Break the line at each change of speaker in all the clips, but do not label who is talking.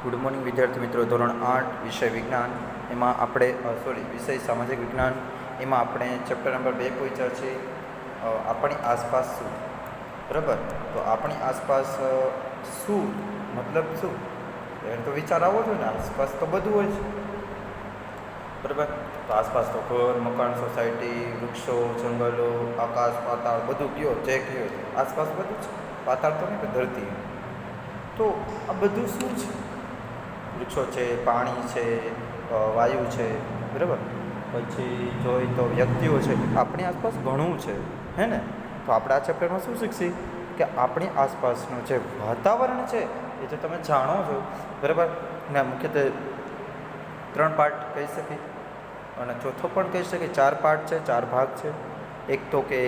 Good morning વિદ્યાર્થી મિત્રો. ધોરણ 8 વિષય વિજ્ઞાન એમાં આપણે વિષય સામાજિક વિજ્ઞાન એમાં આપણે ચેપ્ટર નંબર 2 પહોંચ્યા છે. આપણી આસપાસ શું, બરાબર? તો આપણી આસપાસ શું મતલબ શું એ તો વિચાર આવવો જોઈએ ને. આસપાસ તો બધું હોય છે, બરાબર? તો આસપાસ તો ઘર, મકાન, સોસાયટી, વૃક્ષો, જંગલો, આકાશ, પાતાળ બધું કયો જે કયો આસપાસ બધું છે. પાતાળ તો નહીં કે ધરતી. તો આ બધું શું છે? વૃક્ષો છે, પાણી છે, વાયુ છે, બરાબર? પછી જોઈએ તો વ્યક્તિઓ છે. આપણી આસપાસ ઘણું છે, હે ને? તો આપણે આ ચેપ્ટરમાં શું શીખશી કે આપણી આસપાસનું જે વાતાવરણ છે એ જો તમે જાણો છો, બરાબર? ને મુખ્યત્વે 3 પાર્ટ કહી શકીએ અને ચોથો પણ કહી શકીએ. 4 પાર્ટ છે, 4 ભાગ છે. એક તો કે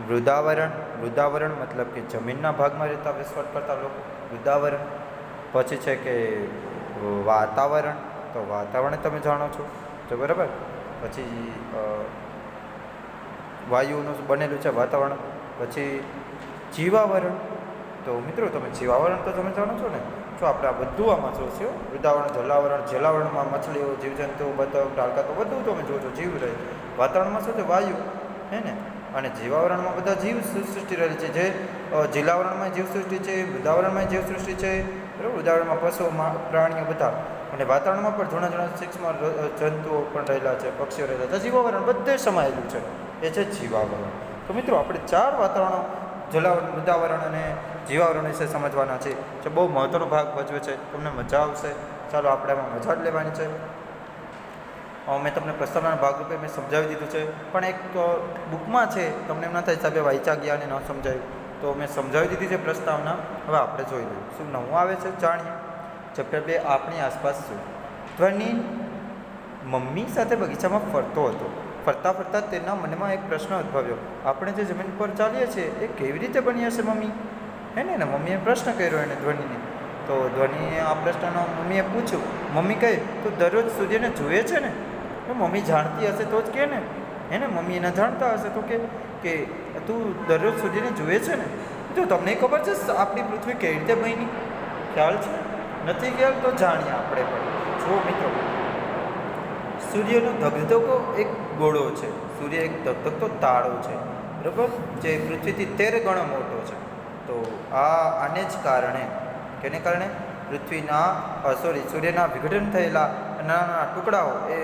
મૃદાવરણ મતલબ કે જમીનના ભાગમાં રહેતા વસવાટ કરતા લોકો, મૃદાવરણ. પછી છે કે વાતાવરણ, તો વાતાવરણ તમે જાણો છો તો, બરાબર? પછી વાયુનું બનેલું છે વાતાવરણ. પછી જીવાવરણ, તો મિત્રો તમે જીવાવરણ તો તમે જાણો છો ને. જો આપણે આ બધું આમાં જોશે, મૃદાવરણ, જલાવરણમાં મછલીઓ, જીવજંતુઓ, બતક, ડાળકા તો બધું તમે જોજો જીવ રહે. વાતાવરણમાં શું છે? વાયુ, હે ને? અને જીવાવરણમાં બધા જીવ સૃષ્ટિ રહેલી છે. જે જલાવરણમાં જીવસૃષ્ટિ છે, મૃદાવરણમાં જીવસૃષ્ટિ છે, બરાબર? મૃદાવરણમાં પશુઓ, પ્રાણીઓ બધા. અને વાતાવરણમાં પણ ઘણા સૂક્ષ્મ જંતુઓ પણ રહેલા છે, પક્ષીઓ રહેલા છે. જીવાવરણ બધે સમાયેલું છે, એ છે જીવાવરણ. તો મિત્રો આપણે 4 વાતાવરણો, જલાવરણ, મૃદાવરણ અને જીવાવરણ વિશે સમજવાના છે, જે બહુ મહત્ત્વનો ભાગ ભજવે છે. તમને મજા આવશે. ચાલો આપણે એમાં મજા જ લેવાની છે. મેં તમને પ્રસ્તાવના ભાગરૂપે મેં સમજાવી દીધું છે, પણ એક બુકમાં છે, તમને એમ ના થાય સાહેબ વાંચા ગયા અને ન સમજાયું, તો મેં સમજાવી દીધી છે પ્રસ્તાવના. હવે આપણે જોઈ લઈએ શું નવું આવે છે, જાણીએ. ચેપ્ટર 2 આપણી આસપાસ શું. ધ્વનિ મમ્મી સાથે બગીચામાં ફરતો હતો. ફરતા ફરતા તેના મનમાં એક પ્રશ્ન ઉદ્ભવ્યો. આપણે જે જમીન પર ચાલીએ છીએ એ કેવી રીતે બની હશે મમ્મી, હે ને? મમ્મીએ પ્રશ્ન કર્યો એને ધ્વનિને. તો ધ્વનિએ આ પ્રશ્નનો મમ્મીએ પૂછ્યું. મમ્મી કહે, તું દરરોજ સૂર્યને જુએ છે ને? તો મમ્મી જાણતી હશે તો જ કહે ને, હે ને? મમ્મી એને જાણતા હશે તો કે તું દરરોજ સૂર્યને જુએ છે ને? જો તમને ખબર છે આપણી પૃથ્વી કેવી રીતે બની? ખ્યાલ છે? નથી ખ્યાલ તો જાણીએ આપણે પણ. જો મિત્રો, સૂર્યનો ધગધગતો એક ગોળો છે. સૂર્ય એક ધગધગતો તાળો છે, બરાબર? જે પૃથ્વીથી 13 ગણો મોટો છે. તો આને જ કારણે, કેને કારણે? સૂર્યના વિઘટન થયેલા નાના નાના ટુકડાઓ એ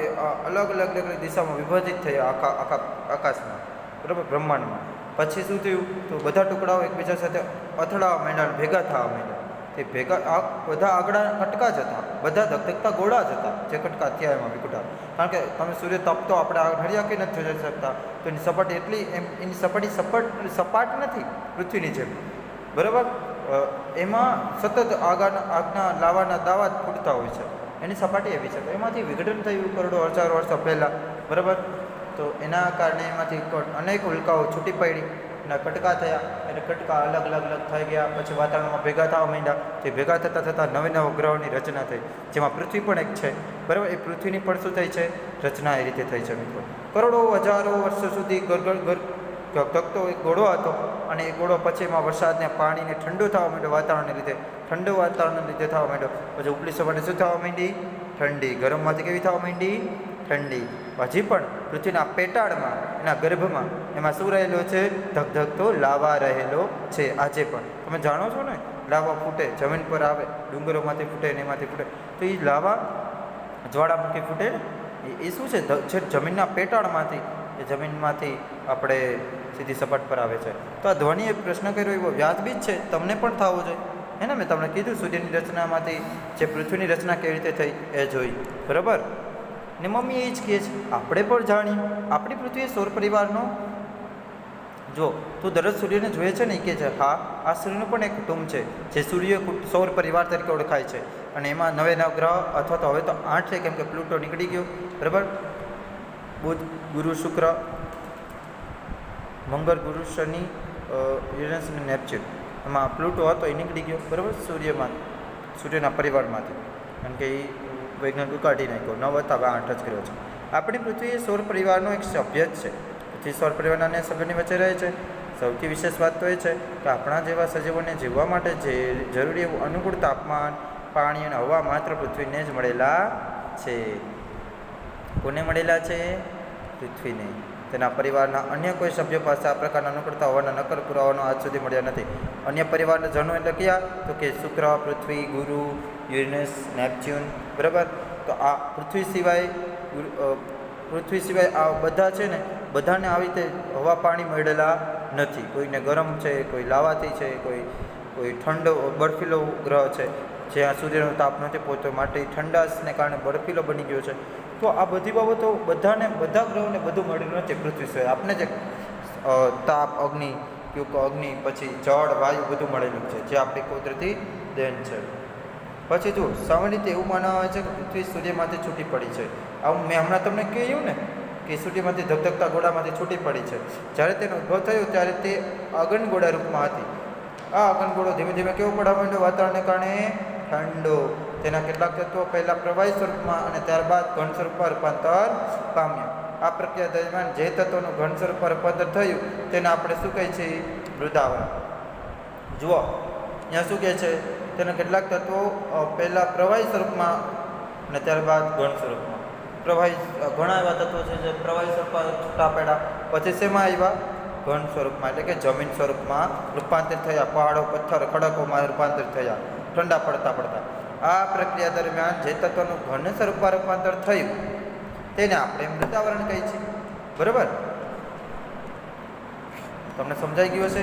અલગ અલગ દિશામાં વિભાજિત થયા આખા આકાશમાં, બરાબર? બ્રહ્માંડમાં. પછી શું થયું? તો બધા ટુકડાઓ એકબીજા સાથે અથડાવા માંડ્યા, ભેગા થવા માંડ્યા. તે ભેગા બધા આગળ કટકા જ હતા, બધા ધગધગતા ગોળા જ હતા જે કટકા થયા એમાં વિકટા. કારણ કે તમે સૂર્ય તપતો આપણે નડિયા કે નથી જોઈ શકતા, તો એની સપાટી એટલી એની સપાટી સપાટ નથી પૃથ્વીની જેમ, બરાબર? એમાં સતત આગના લાવાના દાવા ફૂટતા હોય છે. એની સપાટી એવી છે. તો એમાંથી વિઘટન થયું કરોડો હજારો વર્ષો પહેલાં, બરાબર? તો એના કારણે એમાંથી અનેક ઉલ્કાઓ છૂટી પડી, એના કટકા થયા, એટલે કટકા અલગ અલગ થઈ ગયા. પછી વાતાવરણમાં ભેગા થવા માંડ્યા. તે ભેગા થતાં નવા ગ્રહોની રચના થઈ, જેમાં પૃથ્વી પણ એક છે, બરાબર? એ પૃથ્વીની પણ શું થઈ છે? રચના એ રીતે થઈ છે મિત્રો. કરોડો હજારો વર્ષો સુધી ધગધગતો એક ગોળો હતો, અને એ ગોળો પછી એમાં વરસાદને પાણીને ઠંડુ થવા માંડ્યો વાતાવરણને લીધે. ઠંડુ વાતાવરણને લીધે થવા માંડ્યો. પછી ઉપલી સપાટી શું થવા માંડી? ઠંડી. ગરમમાંથી કેવી થવા માંડી? ઠંડી. હજી પણ પૃથ્વીના પેટાળમાં, એના ગર્ભમાં, એમાં શું રહેલો છે? ધગધગતો લાવા રહેલો છે આજે પણ. તમે જાણો છો ને, લાવા ફૂટે, જમીન પર આવે, ડુંગરોમાંથી ફૂટે ને એમાંથી ફૂટે. તો એ લાવા જ્વાળામુખી ફૂટે ને, એ શું છે? છે જમીનના પેટાળમાંથી, એ જમીનમાંથી આપણે સીધી સપાટ પર આવે છે. તો આ ધ્વનિએ પ્રશ્ન કર્યો એવો વ્યાજબી જ છે, તમને પણ થવો જોઈએ, હે ને? મેં તમને કીધું સૂર્યની રચનામાંથી જે પૃથ્વીની રચના કેવી રીતે થઈ એ જોઈ, બરાબર? ને મમ્મી એ જ કહે છે આપણે પણ જાણીએ. આપણી પૃથ્વી એ સૌર પરિવારનો, જો તું દરરોજ સૂર્યને જોઈએ છે ને, એ કહે છે હા, આ સૂર્યનું પણ એક કુટુંબ છે જે સૌર પરિવાર તરીકે ઓળખાય છે. અને એમાં 9 ગ્રહ, અથવા તો હવે તો 8 છે, કેમ કે પ્લુટો નીકળી ગયો, બરાબર? બુધ, ગુરુ, શુક્ર, મંગળ, ગુરુ, શનિ, યુરેનસ અને નેપચ્યુન. એમાં પ્લુટો હતો એ નીકળી ગયો, બરાબર? સૂર્યના પરિવારમાંથી, કારણ કે એ વૈજ્ઞાનિકો કાઢી નાખ્યો. 9 હતા, હવે 8 જ કર્યો છે. આપણી પૃથ્વી એ સૌર પરિવારનો એક સભ્ય જ છે. પૃથ્વી સૌર પરિવારના સભ્યોની વચ્ચે રહે છે. સૌથી વિશેષ વાત તો એ છે કે આપણા જેવા સજીવોને જીવવા માટે જે જરૂરી એવું અનુકૂળ તાપમાન, પાણી અને હવા માત્ર પૃથ્વીને જ મળેલા છે. કોને મળેલા છે? પૃથ્વીને. તેના પરિવારના અન્ય કોઈ સભ્યો પાસે આ પ્રકારના અનુકૂળતા હોવાના નક્કર પુરાવાનો આજ સુધી મળ્યા નથી. અન્ય પરિવારના જનો એટલે કયા? તો કે શુક્ર, પૃથ્વી, ગુરુ, યુરેનસ, નેપચ્યુન. બરાબર. તો આ પૃથ્વી સિવાય આ બધા છે ને, બધાને આવી રીતે હવા પાણી મળેલા નથી. કોઈને ગરમ છે, કોઈ લાવાથી છે, કોઈ ઠંડો બરફીલો ગ્રહ છે જ્યાં સૂર્યનો તાપ નથી પહોંચતો, માટે ઠંડાશને કારણે બરફીલો બની ગયો છે. તો આ બધી બાબતો બધા ગ્રહોને બધું મળેલું નથી પૃથ્વી સિવાય. આપણે જે તાપ, અગ્નિ, અગ્નિ, પછી જળ, વાયુ બધું મળેલું છે, જે આપણી કુદરતી દેન છે. પછી જુઓ, સામાન્ય રીતે એવું માનવામાં આવે છે કે પૃથ્વી સૂર્યમાંથી છૂટી પડી છે. આવું મેં હમણાં તમને કહ્યું ને કે સૂર્યમાંથી ધગધગતા ગોળામાંથી છૂટી પડી છે. જ્યારે તેનો ઉદ્ભવ થયો ત્યારે તે અગનગોળા રૂપમાં હતી. આ અગનગોળો ધીમે ધીમે કેવો પડવા માંડ્યો? વાતાવરણને કારણે ઠંડો. તેના કેટલાક તત્વો પહેલાં પ્રવાહી સ્વરૂપમાં અને ત્યારબાદ ઘન સ્વરૂપમાં રૂપાંતર પામ્યા. આ પ્રક્રિયા દરમિયાન જે તત્વોનું ઘન સ્વરૂપમાં રૂપાંતર થયું તેને આપણે શું કહીએ છીએ? મૃદાવરણ. જુઓ, અહીંયા શું કહે છે? તેના કેટલાક તત્વો પહેલાં પ્રવાહી સ્વરૂપમાં અને ત્યારબાદ ઘન સ્વરૂપમાં. ઘણા એવા તત્વો છે જે પ્રવાહી સ્વરૂપમાં છૂટા પડ્યા, પછી શેમાં આવ્યા? ઘન સ્વરૂપમાં, એટલે કે જમીન સ્વરૂપમાં રૂપાંતરિત થયા. પહાડો, પથ્થર, ખડકોમાં રૂપાંતરિત થયા ઠંડા પડતા. આ પ્રક્રિયા દરમિયાન જે તત્વનું ઘન સ્વરૂપમાં રૂપાંતર થયું તેને આપણે મૃદાવરણ કહીએ છીએ. બરાબર? તમને સમજાઈ ગયું હશે?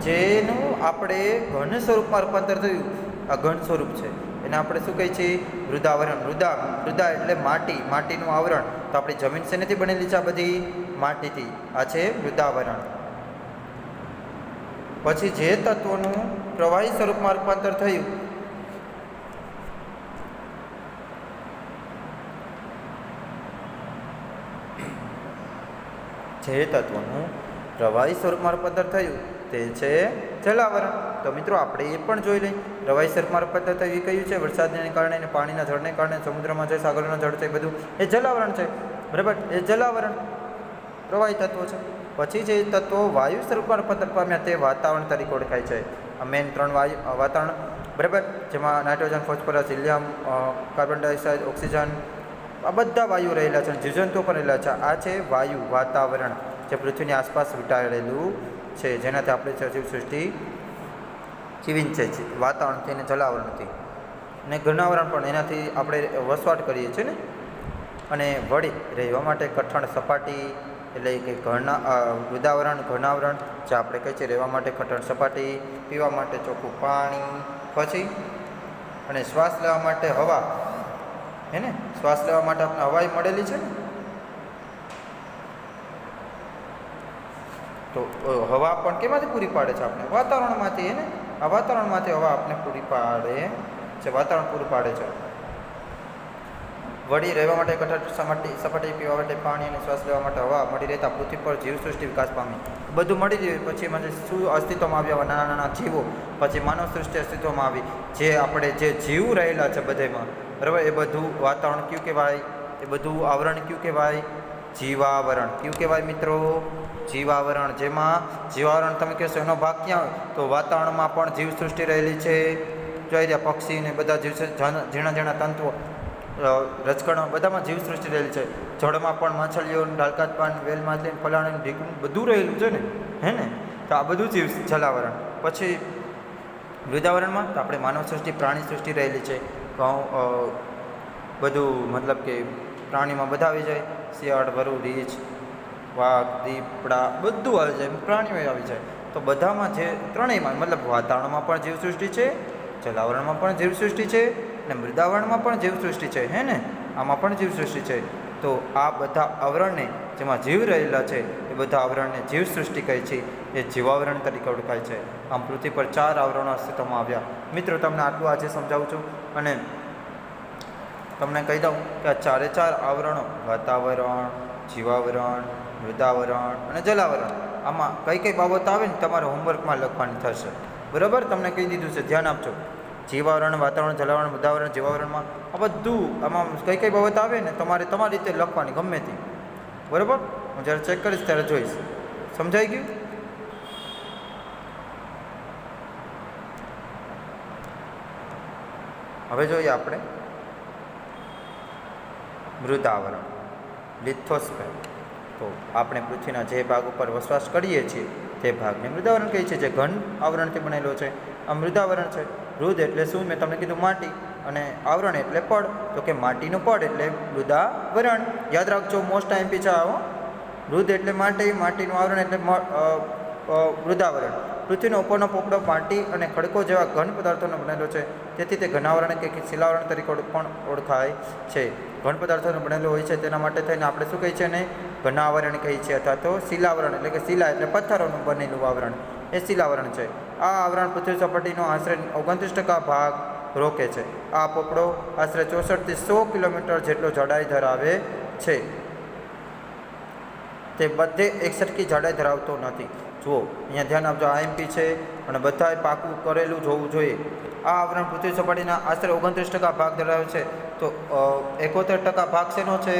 જેનું આપણે ઘન સ્વરૂપમાં રૂપાંતર થયું, આ ઘન સ્વરૂપ છે, એને આપણે શું કહીએ છીએ? મૃદાવરણ. મૃદા એટલે માટીનું આવરણ. તો આપણી જમીન શેનાથી બનેલી છે? આ બધી માટીથી. આ છે મૃદાવરણ. પછી જે તત્વોનું પ્રવાહી સ્વરૂપમાં રૂપાંતર થયું તે છે જલાવરણ. તો મિત્રો આપણે એ પણ જોઈ લઈએ. પ્રવાહી સ્વરૂપમાં રૂપાંતર થયું એ કયું છે? વરસાદને કારણે અને પાણીના જળને કારણે સમુદ્રમાં જે સાગરોના જળ છે એ બધું એ જલાવરણ છે. બરાબર? એ જલાવરણ પ્રવાહી તત્વો છે. પછી જે તત્વો વાયુ સ્વરૂપમાં રૂપાંતર પામ્યા તે વાતાવરણ તરીકે ઓળખાય છે. આ મેન 3 વાતાવરણ. બરાબર? જેમાં nitrogen, phosphorus, helium, carbon dioxide, oxygen, આ બધા વાયુ રહેલા છે. જીવજંતુઓ પણ રહેલા છે. આ છે વાયુ, વાતાવરણ, જે પૃથ્વીની આસપાસ વીંટાળેલું છે, જેનાથી આપણે જીવસૃષ્ટિ જીવીન છે. વાતાવરણથી અને જલાવરણથી. અને ઘનાવરણ પણ, એનાથી આપણે વસવાટ કરીએ છીએ ને. અને વળી રહેવા માટે કઠણ સપાટી, એટલે કે મૃદાવરણ, ઘનાવરણ, જે આપણે કહીએ છીએ રહેવા માટે કઠણ સપાટી, પીવા માટે ચોખ્ખું પાણી, પછી અને શ્વાસ લેવા માટે હવા. હે ને? શ્વાસ લેવા માટે આપણે હવાઈ મળેલી છે ને. તો હવા પણ કેમાંથી પૂરી પાડે છે? આપણે વાતાવરણમાંથી. હે ને? આ વાતાવરણમાંથી હવા આપણે પૂરી પાડે છે, વાતાવરણ પૂરું પાડે છે. વળી રહેવા માટે કઠણ સપાટી, પીવા માટે પાણી અને શ્વાસ લેવા માટે હવા મળી રહેતા પૃથ્વી પર જીવસૃષ્ટિ વિકાસ પામી. બધું મળી રહ્યું. પછી એમાં શું અસ્તિત્વમાં આવ્યા? નાના જીવો. પછી માનવ સૃષ્ટિ અસ્તિત્વમાં આવી. જે આપણે જે જીવ રહેલા છે બધામાં, બરાબર, એ બધું વાતાવરણ કયું કહેવાય? એ બધું આવરણ કયું કહેવાય? જીવાવરણ. કયું કહેવાય મિત્રો? જીવાવરણ. જેમાં જીવાવરણ તમે કહેશો એનો ભાગ ક્યાં હોય? તો વાતાવરણમાં પણ જીવસૃષ્ટિ રહેલી છે. જોઈ રહ્યા પક્ષી ને બધા જીવ, ઝીણા તંતુઓ, રજકણો, બધામાં જીવસૃષ્ટિ રહેલી છે. જળમાં પણ માછલીઓ, ડાળકાત, વેલ માછલી, ફલાણી, ઢીકણું બધું રહેલું છે ને. હે ને? તો આ બધું જલાવરણ. પછી મૃદાવરણમાં તો આપણે માનવ સૃષ્ટિ, પ્રાણી સૃષ્ટિ રહેલી છે. બધું મતલબ કે પ્રાણીમાં બધા આવી જાય. શિયાળ, વરુ, રીંછ, વાઘ, દીપડા બધું આવી જાય. પ્રાણીઓ આવી જાય. તો બધામાં જે ત્રણેયમાં મતલબ વાતાવરણમાં પણ જીવસૃષ્ટિ છે, જલાવરણમાં પણ જીવસૃષ્ટિ છે અને મૃદાવરણમાં પણ જીવસૃષ્ટિ છે. હે ને? આમાં પણ જીવસૃષ્ટિ છે. તો આ બધા આવરણને, જેમાં જીવ રહેલા છે, એ બધા આવરણને જીવસૃષ્ટિ કહે છે. એ જીવાવરણ તરીકે ઓળખાય છે. આમ પૃથ્વી પર 4 આવરણો અસ્તિત્વમાં આવ્યા. મિત્રો, તમને આટલું આજે સમજાવું છું અને તમને કહી દઉં કે આ 4 આવરણો, વાતાવરણ, જીવાવરણ, મૃદાવરણ અને જલાવરણ, આમાં કઈ બાબત આવે ને તમારે હોમવર્કમાં લખવાની થશે. બરાબર? તમને કહી દીધું છે, ધ્યાન આપજો. જીવાવરણ, વાતાવરણ, જલાવરણ, મૃદાવરણ, જીવાવરણમાં આ બધું, આમાં કઈ બાબત આવે ને તમારે તમારી રીતે લખવાની ગમે તે. બરાબર? હું જ્યારે ચેક કરીશ ત્યારે જોઈશ. સમજાઈ ગયું? હવે જોઈએ આપણે મૃદાવરણ, લિથોસ્ફેર. તો આપણે પૃથ્વીના જે ભાગ ઉપર વસવાટ કરીએ છીએ તે ભાગને મૃદાવરણ કહીએ છીએ, જે ઘન આવરણથી બનેલો છે. આ મૃદાવરણ છે. મૃદ એટલે શું? મેં તમને કીધું માટી, અને આવરણ એટલે પડ. તો કે માટીનું પડ એટલે મૃદાવરણ. યાદ રાખજો, મોસ્ટ ટાઈમ છે આવો. મૃદ એટલે માટી, માટીનું આવરણ એટલે મૃદાવરણ. પૃથ્વીનો ઉપરનો પોપડો માટી અને ખડકો જેવા ઘન પદાર્થોનો બનેલો છે, તેથી તે ઘનાવરણ કે શિલાવરણ તરીકે પણ ઓળખાય છે. ઘન પદાર્થોનો બનેલો હોય છે, તેના માટે થઈને આપણે શું કહીએ છીએ ને? ઘનાવરણ કહીએ છીએ, અથવા તો શિલાવરણ. એટલે કે શિલા એટલે પથ્થરોનું બનેલું આવરણ, એ શિલાવરણ છે. આ આવરણ પૃથ્વી સપાટીનો આશરે 29% ભાગ રોકે છે. આ પોપડો આશરે 64 થી 100 કિલોમીટર જેટલો જાડાઈ ધરાવે છે. તે બધે એકસરખી જાડાઈ ધરાવતો નથી. જુઓ અહીંયા ધ્યાન આપજો, આઈએમપી છે અને બધાએ પાકું કરેલું જોવું જોઈએ. આ આવરણ પૃથ્વી સપાટીના આશરે 29% ભાગ ધરાવે છે. તો 71% ભાગ શેનો છે?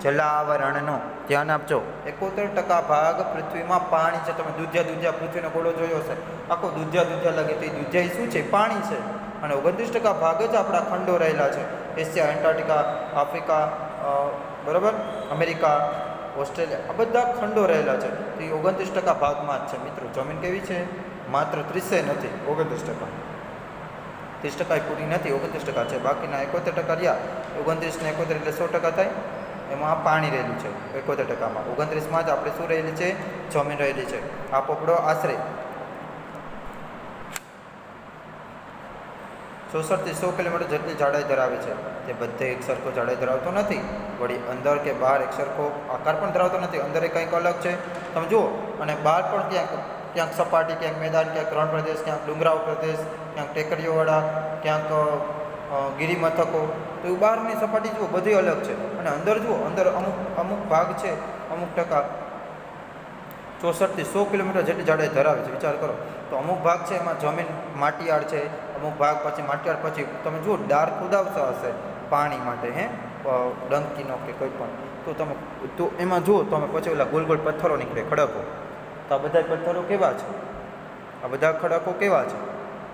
જલાવરણનો. ધ્યાન આપજો, 71% ભાગ પૃથ્વીમાં પાણી છે. તમે દૂધિયા પૃથ્વીનો ગોળો જોયો હશે, આખો દૂધિયા લાગે, તો એ દૂધિયા શું છે? પાણી છે. અને 29% ભાગ જ આપણા ખંડો રહેલા છે. એશિયા, એન્ટાર્કટિકા, આફ્રિકા, બરાબર, અમેરિકા, ઓસ્ટ્રેલિયા, આ બધા ખંડો રહેલા છે. તો એ 29% ભાગમાં જ છે. મિત્રો જમીન કેવી છે? માત્ર 30 નથી, 29%. 30% પૂરી નથી, 29% છે. બાકીના 71% રહ્યા. 29 ને 71 એટલે 100% થાય. એમાં પાણી રહેલું છે 71%માં. 29માં જ આપણે શું રહેલી છે? જમીન રહેલી છે. આ પોપડો આશરે 64 થી 100 કિલોમીટર જેટલી જાડાઈ ધરાવે છે. તે બધે એક સરખો જાડાઈ ધરાવતો નથી. વળી અંદર કે બહાર એક સરખો આકાર પણ ધરાવતો નથી. અંદર કંઈક અલગ છે, તમે જુઓ. અને બહાર પણ ક્યાંક સપાટી, ક્યાંક મેદાન, ક્યાંક રણ પ્રદેશ, ક્યાંક ડુંગરાળ પ્રદેશ, ક્યાંક ટેકરીઓવાળા, ક્યાંક ગિરિમથકો. તો એવું બહારની સપાટી જુઓ, બધી અલગ છે. અને અંદર જુઓ, અંદર અમુક ભાગ છે, અમુક ટકા 64 થી 100 કિલોમીટર જેટલી જાડાઈ ધરાવે છે. વિચાર કરો. તો અમુક ભાગ છે એમાં જમીન માટીયાળ છે, અમુક ભાગ પછી માટીયાળ પછી તમે જુઓ ડાર્ક ખુદાવતા હશે પાણી માટે, ડંકીનો કે કોઈ પણ. તો એમાં જુઓ તમે પછી ઓલા ગોલ ગોલ પથ્થરો નીકળે, ખડકો. તો આ બધા પથ્થરો કેવા છે? આ બધા ખડકો કેવા છે?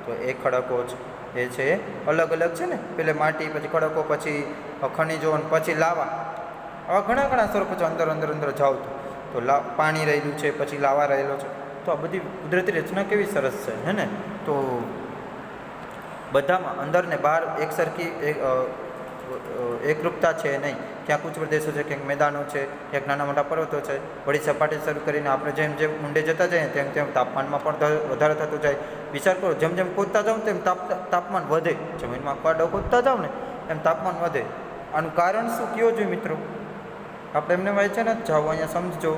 તો એ ખડકો જ એ છે, અલગ છે ને. પેલે માટી, પછી ખડકો, પછી ખનિજો, પછી લાવા. આવા ઘણા સ્વરૂપો છે. અંદર જાઓ તો પાણી રહેલું છે, પછી લાવા રહેલો છે. તો આ બધી કુદરતી રચના કેવી સરસ છે, હે ને? તો બધામાં અંદર ને બહાર એક સરખી એકરૂપતા છે નહીં. ક્યાંક ઉચ્ચ પ્રદેશો છે, ક્યાંક મેદાનો છે, ક્યાંક નાના મોટા પર્વતો છે. વળી સપાટી શરૂ કરીને આપણે જેમ ઊંડે જતા જઈએ તેમ તાપમાનમાં પણ વધારો થતો જાય. વિચાર કરો, જેમ ખોદતા જાઓ તેમ તાપમાન વધે. જમીનમાં ખાડો ખોદતા જાઓ ને એમ તાપમાન વધે. આનું કારણ શું કયો જોઈએ મિત્રો? આપણે એમને વાંચે ને જાઓ, અહીંયા સમજો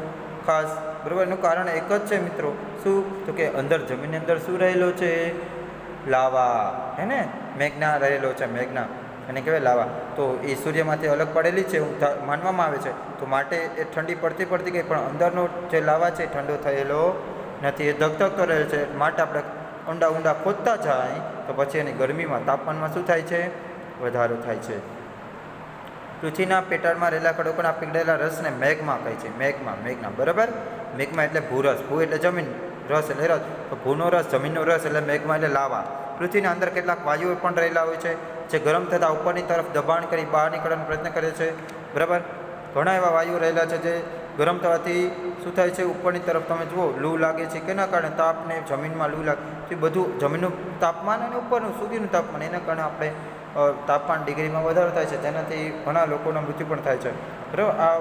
ખાસ, બરાબર. એનું કારણ એક જ છે મિત્રો. શું? તો કે અંદર જમીનની અંદર શું રહેલો છે? લાવા, હે ને? મેઘના રહેલો છે. મેઘના એને કહેવાય લાવા. તો એ સૂર્યમાંથી અલગ પડેલી છે એવું માનવામાં આવે છે. તો માટે એ ઠંડી પડતી ગઈ, પણ અંદરનો જે લાવા છે એ ઠંડો થયેલો નથી, એ ધગધગતો રહે છે. માટે આપણે ઊંડા ખોદતા જાય તો પછી એની ગરમીમાં, તાપમાનમાં શું થાય છે? વધારો થાય છે. પૃથ્વીના પેટાળમાં રહેલા ખડકોના પીગળેલા રસને મેગ્મા કહે છે. મેગ્ના, બરાબર. મેગ્મા એટલે ભૂરસ. ભૂ એટલે જમીન, રસ એટલે રસ. તો ભૂનો રસ, જમીનનો રસ એટલે મેગ્મા એટલે લાવા. પૃથ્વીના અંદર કેટલાક વાયુઓ પણ રહેલા હોય છે, જે ગરમ થતાં ઉપરની તરફ દબાણ કરી બહાર નીકળવાનો પ્રયત્ન કરે છે, બરાબર. ઘણા એવા વાયુઓ રહેલા છે જે ગરમ થવાથી શું થાય છે? ઉપરની તરફ તમે જુઓ લૂ લાગે છે. કેના કારણે? તાપને, જમીનમાં લૂ લાગે. તો બધું જમીનનું તાપમાન અને ઉપરનું સૂર્યનું તાપમાન, એના કારણે આપણે તાપમાન ડિગ્રીમાં વધારો થાય છે, જેનાથી ઘણા લોકોના મૃત્યુ પણ થાય છે, બરાબર, આ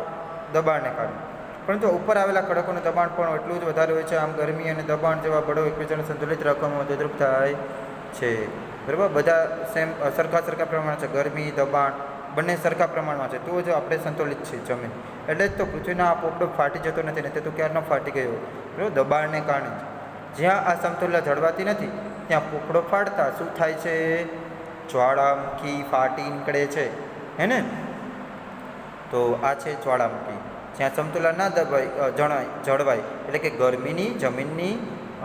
દબાણને કારણે. પરંતુ ઉપર આવેલા ખડકોનું દબાણ પણ એટલું જ વધારે હોય છે. આમ ગરમી અને દબાણ જેવા બળો એકબીજાને સંતુલિત રાખવામાં મદદરૂપ થાય છે, બરાબર. બધા સરખા પ્રમાણમાં છે. ગરમી, દબાણ બંને સરખા પ્રમાણમાં છે, તો જ આપણે સંતુલિત છે જમીન. એટલે જ તો પૃથ્વીનો આ પોપડો ફાટી જતો નથી, ને તે તો ક્યારનો ફાટી ગયો, બરાબર, દબાણને કારણે. જ્યાં આ સમતુલ્ય જળવાતી નથી ત્યાં પોપડો ફાટતા શું થાય છે? જ્વાળામુખી ફાટી નીકળે છે, હે ને? તો આ છે જ્વાળામુખી. જ્યાં સમતુલા ના જળવાય, એટલે કે ગરમીની, જમીનની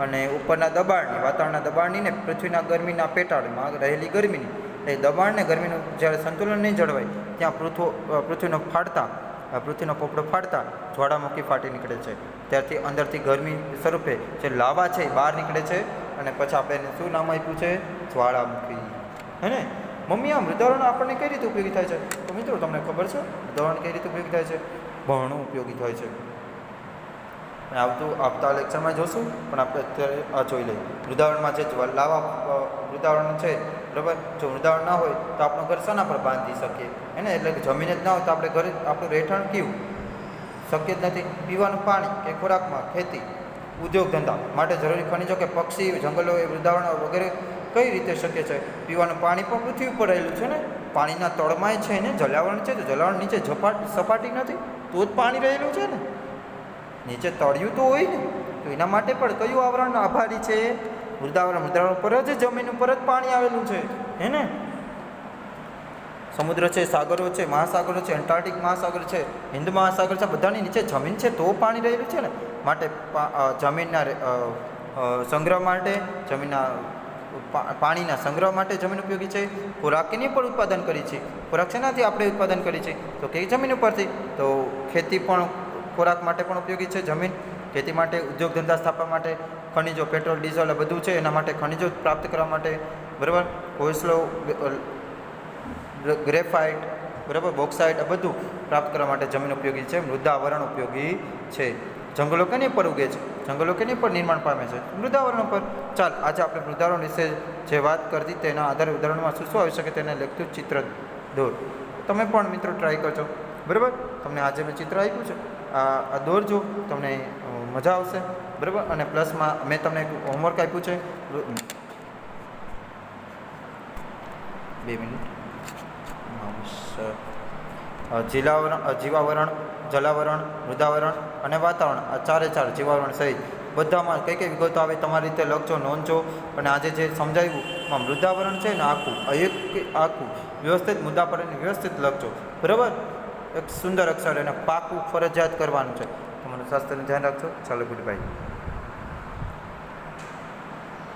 અને ઉપરના દબાણની, વાતાવરણના દબાણની ને પૃથ્વીના ગરમીના પેટાળમાં રહેલી ગરમીની, એ દબાણ ને ગરમીનું જ્યારે સંતુલન નહીં જળવાય ત્યાં પૃથ્વીનો પોપડો ફાટતા જ્વાળામુખી ફાટી નીકળે છે. ત્યારથી અંદરથી ગરમી સ્વરૂપે જે લાવા છે એ બહાર નીકળે છે, અને પછી આપણે એને શું નામ આપ્યું છે? જ્વાળામુખી, હે ને? મમ્મી આ મૃદાવરણ આપણને કઈ રીતે ઉપયોગી થાય છે? તો મિત્રો તમને ખબર છે મૃદાવરણ કઈ રીતે ઉપયોગી થાય છે? ઘણું ઉપયોગી થાય છે. આવતા લેક્ચરમાં જોશું, પણ આપણે અત્યારે આ જોઈ લઈએ. મૃદાવરણમાં જે લાવા મૃદાવરણ છે, બરાબર, જો મૃદાવરણ ના હોય તો આપણું ઘર શાના પર બાંધી શકીએ? એને એટલે કે જમીન જ ના હોય તો આપણે ઘરે આપણું રહેઠાણ કેવું? શક્ય જ નથી. પીવાનું પાણી કે ખોરાકમાં, ખેતી, ઉદ્યોગ ધંધા માટે જરૂરી ખનિજો કે પક્ષી, જંગલો એ મૃદાવરણ વગેરે કઈ રીતે શક્ય છે? પીવાનું પાણી પણ પૃથ્વી ઉપર રહેલું છે ને, પાણીના તળમાય છે ને જલાવરણ છે, તો જલાવરણ નીચે સપાટી નથી તો જ પાણી રહેલું છે ને, નીચે તળિયું તો હોય ને. તો એના માટે પણ કયું આવરણ આભારી છે? મૃદાવરણ. મૃદાવરણ ઉપર જ જમીન ઉપર જ પાણી આવેલું છે, હે ને. સમુદ્ર છે, સાગરો છે, મહાસાગરો છે, અંટાર્કટિક મહાસાગર છે, હિન્દ મહાસાગર છે, બધાની નીચે જમીન છે તો પાણી રહેલું છે ને. માટે જમીનના સંગ્રહ માટે, પાણીના સંગ્રહ માટે જમીન ઉપયોગી છે. ખોરાકની પણ ઉત્પાદન કરી છે. ખોરાક શેનાથી આપણે ઉત્પાદન કરી છે? તો કઈ જમીન ઉપરથી? તો ખેતી પણ, ખોરાક માટે પણ ઉપયોગી છે જમીન. ખેતી માટે, ઉદ્યોગ ધંધા સ્થાપવા માટે, ખનિજો, પેટ્રોલ, ડીઝલ આ બધું છે એના માટે, ખનિજો પ્રાપ્ત કરવા માટે, બરાબર, કોલસો, ગ્રેફાઇટ, બરાબર, બોક્સાઇટ આ બધું પ્રાપ્ત કરવા માટે જમીન ઉપયોગી છે. મૃદાવરણ ઉપયોગી છે. જંગલો કેની પર ઉગે છે? જંગલો કેની પર નિર્માણ પામે છે? મૃદાવરણ પર. ચાલ, આજે આપણે મૃદાવરણ વિશે જે વાત કરતી તેના આધારે ઉદાહરણમાં શું શું આવી શકે તેને લગતું ચિત્ર દોર. તમે પણ મિત્રો ટ્રાય કરજો, બરાબર. તમને આજે મેં ચિત્ર આપ્યું છે, આ દોરજો, તમને મજા આવશે, બરાબર. અને પ્લસમાં મેં તમને એક હોમવર્ક આપ્યું છે. 2 મિનિટ. જીવાવરણ, જલાવરણ, મૃદાવરણ અને વાતાવરણ, આ 4 જીવાવરણ સહિત બધામાં કઈ કઈ વિગતો આવે તમારી રીતે લખજો, નોંધજો. અને આજે જે સમજાવ્યું મૃદાવરણ છે ને આખું વ્યવસ્થિત મુદ્દા પર વ્યવસ્થિત લખજો, બરાબર. એક સુંદર અક્ષર એને પાકું ફરજિયાત કરવાનું છે. તમારું સ્વાસ્થ્યનું ધ્યાન રાખજો. ચાલો, ગુડ બાય.